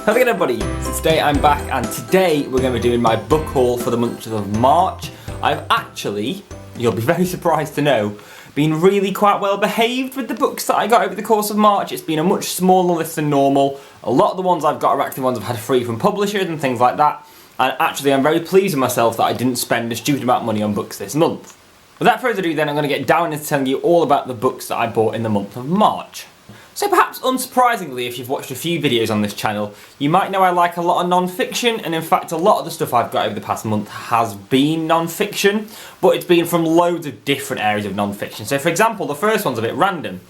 Hello again everybody, so today I'm back and today we're going to be doing my book haul for the month of March. I've actually, you'll be very surprised to know, been really quite well behaved with the books that I got over the course of March. It's been a much smaller list than normal. A lot of the ones I've got are actually ones I've had free from publishers and things like that. And actually I'm very pleased with myself that I didn't spend a stupid amount of money on books this month. Without further ado then, I'm going to get down into telling you all about the books that I bought in the month of March. So perhaps unsurprisingly, if you've watched a few videos on this channel, you might know I like a lot of non-fiction, and in fact a lot of the stuff I've got over the past month has been non-fiction, but it's been from loads of different areas of non-fiction. So for example, the first one's a bit random.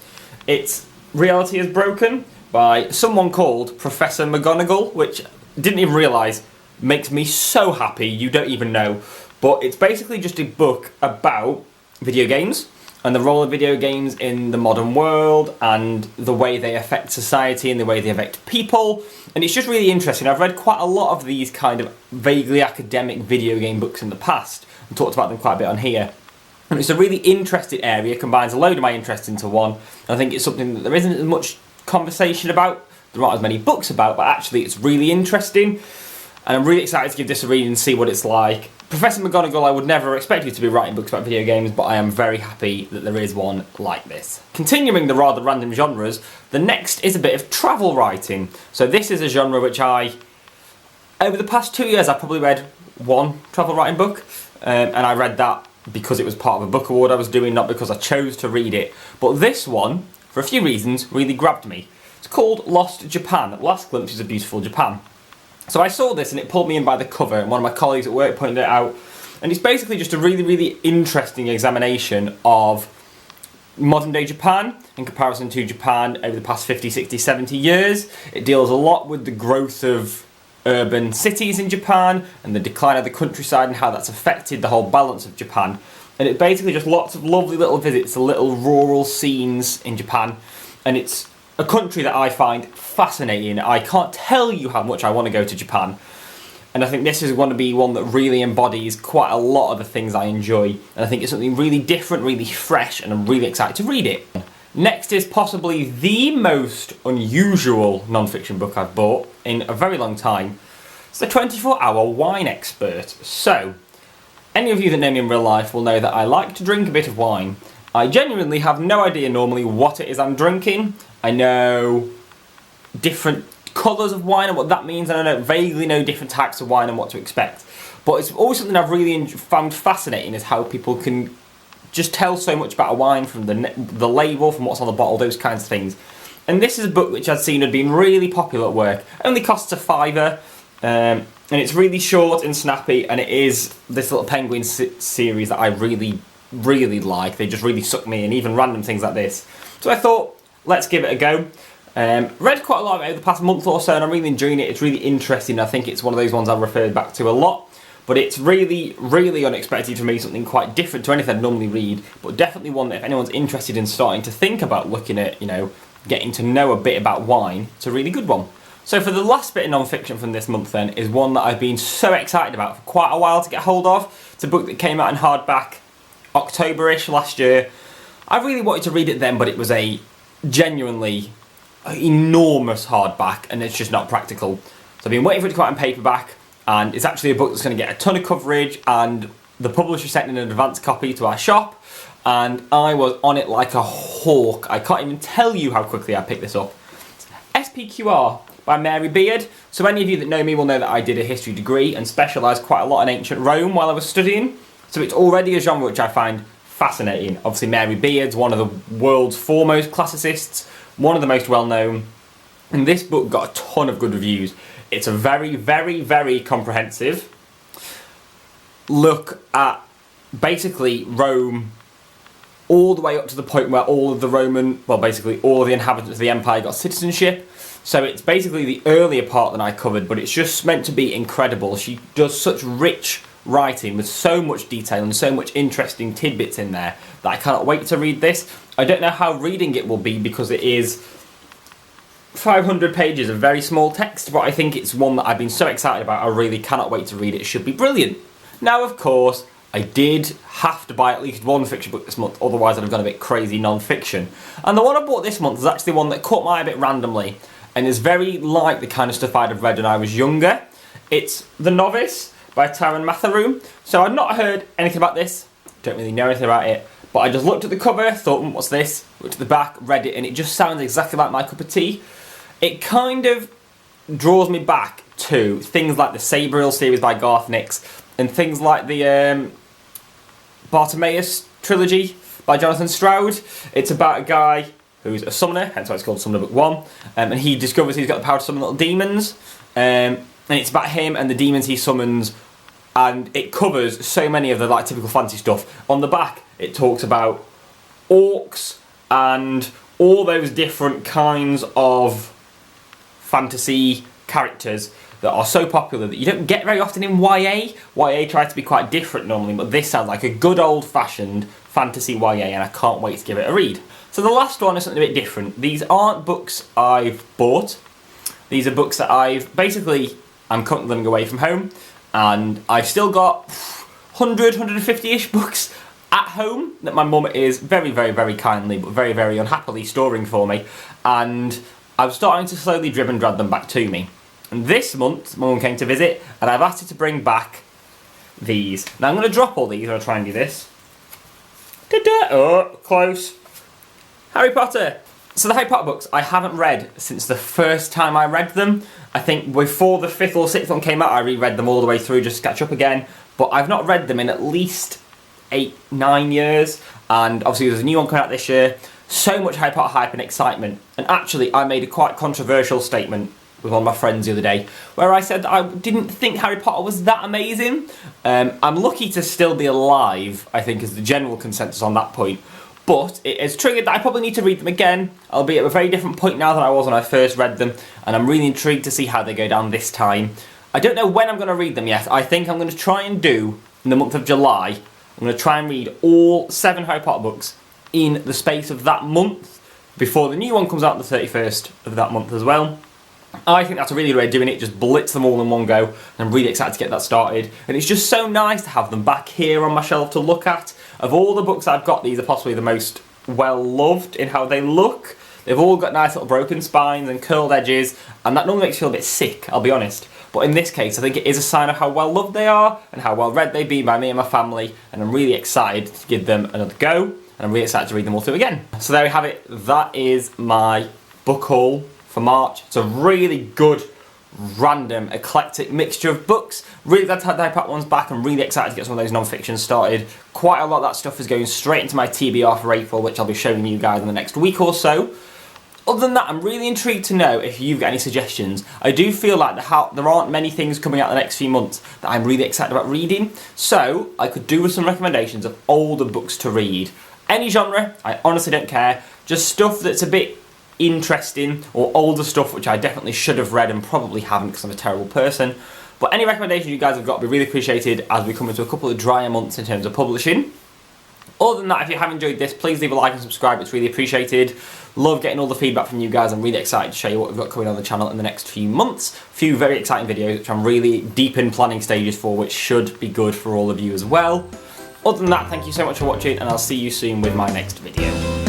It's Reality is Broken by someone called Professor McGonagall, which I didn't even realise makes me so happy, you don't even know. But it's basically just a book about video games and the role of video games in the modern world and the way they affect society and the way they affect people. And it's just really interesting. I've read quite a lot of these kind of vaguely academic video game books in the past and talked about them quite a bit on here. And it's a really interesting area, combines a load of my interests into one. And I think it's something that there isn't as much conversation about, there aren't as many books about, but actually it's really interesting. And I'm really excited to give this a read and see what it's like. Professor McGonagall, I would never expect you to be writing books about video games, but I am very happy that there is one like this. Continuing the rather random genres, the next is a bit of travel writing. So this is a genre which over the past 2 years, I've probably read one travel writing book, and I read that because it was part of a book award I was doing, not because I chose to read it. But this one, for a few reasons, really grabbed me. It's called Lost Japan, Last Glimpses of Beautiful Japan. So I saw this and it pulled me in by the cover, and one of my colleagues at work pointed it out, and it's basically just a really, really interesting examination of modern day Japan in comparison to Japan over the past 50, 60, 70 years. It deals a lot with the growth of urban cities in Japan and the decline of the countryside and how that's affected the whole balance of Japan. And it's basically just lots of lovely little visits to little rural scenes in Japan, and it's a country that I find fascinating. I can't tell you how much I want to go to Japan, and I think this is going to be one that really embodies quite a lot of the things I enjoy, and I think it's something really different, really fresh, and I'm really excited to read it. Next is possibly the most unusual non-fiction book I've bought in a very long time. It's The 24-Hour Wine Expert. So, any of you that know me in real life will know that I like to drink a bit of wine. I genuinely have no idea normally what it is I'm drinking. I know different colours of wine and what that means, and I vaguely know different types of wine and what to expect. But it's always something I've really found fascinating, is how people can just tell so much about a wine from the label, from what's on the bottle, those kinds of things. And this is a book which I'd seen had been really popular at work. It only costs a £5, and it's really short and snappy, and it is this little penguin series that I really, really like. They just really suck me in, even random things like this. So I thought, let's give it a go. Read quite a lot of it over the past month or so, and I'm really enjoying it. It's really interesting. I think it's one of those ones I've referred back to a lot, but it's really, really unexpected for me, something quite different to anything I'd normally read, but definitely one that if anyone's interested in starting to think about looking at, getting to know a bit about wine, it's a really good one. So for the last bit of non-fiction from this month then, is one that I've been so excited about for quite a while to get hold of. It's a book that came out in hardback October-ish last year. I really wanted to read it then, but it was a genuinely enormous hardback and it's just not practical. So I've been waiting for it to come out in paperback, and it's actually a book that's going to get a ton of coverage, and the publisher sent in an advance copy to our shop and I was on it like a hawk. I can't even tell you how quickly I picked this up. It's SPQR by Mary Beard. So any of you that know me will know that I did a history degree and specialised quite a lot in ancient Rome while I was studying. So it's already a genre which I find fascinating. Obviously Mary Beard's one of the world's foremost classicists, one of the most well-known, and this book got a ton of good reviews. It's a very, very, very comprehensive look at basically Rome all the way up to the point where all of the inhabitants of the empire got citizenship. So it's basically the earlier part that I covered, but it's just meant to be incredible. She does such rich writing with so much detail and so much interesting tidbits in there that I cannot wait to read this. I don't know how reading it will be because it is 500 pages of very small text, but I think it's one that I've been so excited about. I really cannot wait to read it. It should be brilliant. Now, of course, I did have to buy at least one fiction book this month, otherwise I'd have gone a bit crazy non-fiction. And the one I bought this month is actually one that caught my eye a bit randomly. and it's very like the kind of stuff I'd have read when I was younger. It's The Novice by Taran Matharu. So I'd not heard anything about this, don't really know anything about it, but I just looked at the cover, thought, what's this? Looked at the back, read it, and it just sounds exactly like my cup of tea. It kind of draws me back to things like the Sabriel series by Garth Nix, and things like the Bartimaeus trilogy by Jonathan Stroud. It's about a guy who's a summoner, hence why it's called Summoner Book 1, and he discovers he's got the power to summon little demons, and it's about him and the demons he summons, and it covers so many of the like typical fantasy stuff. On the back it talks about orcs and all those different kinds of fantasy characters that are so popular that you don't get very often in YA. YA tries to be quite different normally, but this sounds like a good old-fashioned fantasy YA, and I can't wait to give it a read. So the last one is something a bit different. These aren't books I've bought. These are books that I'm currently living away from home, and I've still got 100, 150-ish books at home that my mum is very, very, very kindly, but very, very unhappily storing for me, and I'm starting to slowly drib and drag them back to me. And this month, my mum came to visit, and I've asked her to bring back these. Now I'm going to drop all these, I'll try and do this. Ta-da! Oh, close. Harry Potter. So the Harry Potter books I haven't read since the first time I read them. I think before the 5th or 6th one came out, I reread them all the way through just to catch up again. But I've not read them in at least 8, 9 years. And obviously there's a new one coming out this year. So much Harry Potter hype and excitement. And actually I made a quite controversial statement with one of my friends the other day, where I said that I didn't think Harry Potter was that amazing. I'm lucky to still be alive, I think is the general consensus on that point. But it has triggered that I probably need to read them again. I'll be at a very different point now than I was when I first read them, and I'm really intrigued to see how they go down this time. I don't know when I'm going to read them yet. I think I'm going to try and do, in the month of July, I'm going to try and read all 7 Harry Potter books in the space of that month, before the new one comes out on the 31st of that month as well. I think that's a really good way of doing it, just blitz them all in one go, and I'm really excited to get that started. And it's just so nice to have them back here on my shelf to look at. Of all the books I've got, these are possibly the most well-loved in how they look. They've all got nice little broken spines and curled edges, and that normally makes you feel a bit sick, I'll be honest. But in this case, I think it is a sign of how well-loved they are, and how well-read they've been by me and my family, and I'm really excited to give them another go, and I'm really excited to read them all through again. So there we have it, that is my book haul for March. It's a really good, random, eclectic mixture of books. Really glad to have the Harry Potter ones back. I'm really excited to get some of those non-fiction started. Quite a lot of that stuff is going straight into my TBR for April, which I'll be showing you guys in the next week or so. Other than that, I'm really intrigued to know if you've got any suggestions. I do feel like there aren't many things coming out in the next few months that I'm really excited about reading, so I could do with some recommendations of older books to read. Any genre, I honestly don't care. Just stuff that's a bit interesting, or older stuff which I definitely should have read and probably haven't because I'm a terrible person. But any recommendations you guys have got would be really appreciated as we come into a couple of drier months in terms of publishing. Other than that, if you have enjoyed this, please leave a like and subscribe, it's really appreciated. Love getting all the feedback from you guys. I'm really excited to show you what we've got coming on the channel in the next few months. A few very exciting videos which I'm really deep in planning stages for, which should be good for all of you as well. Other than that, thank you so much for watching, and I'll see you soon with my next video.